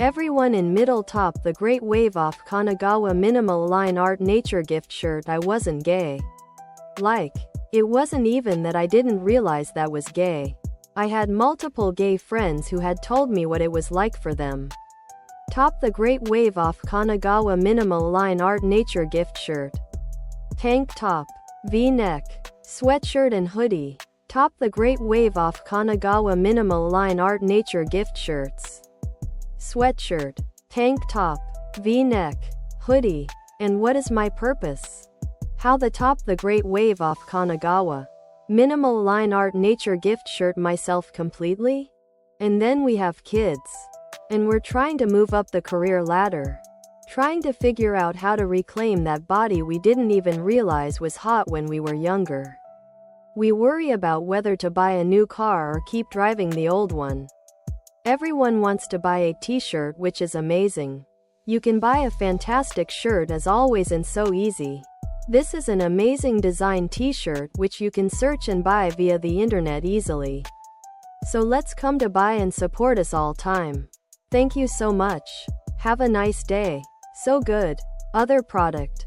Everyone in middle top the Great Wave Off Kanagawa minimal line art nature gift shirt. I wasn't gay. Like, it wasn't even that I didn't realize that was gay. I had multiple gay friends who had told me what it was like for them. Top the Great Wave Off Kanagawa minimal line art nature gift shirt. Tank top, V-neck, sweatshirt and hoodie. Top the Great Wave Off Kanagawa minimal line art nature gift shirts. Sweatshirt, tank top, V-neck, hoodie. And what is my purpose? How the top the Great Wave Off Kanagawa minimal line art nature gift shirt myself completely? And then we have kids. And we're trying to move up the career ladder. Trying to figure out how to reclaim that body we didn't even realize was hot when we were younger. We worry about whether to buy a new car or keep driving the old one. Everyone wants to buy a t-shirt, which is amazing. You can buy a fantastic shirt as always and so easy. This is an amazing design t-shirt which you can search and buy via the internet easily. So let's come to buy and support us all time. Thank you so much. Have a nice day. So good. Other product.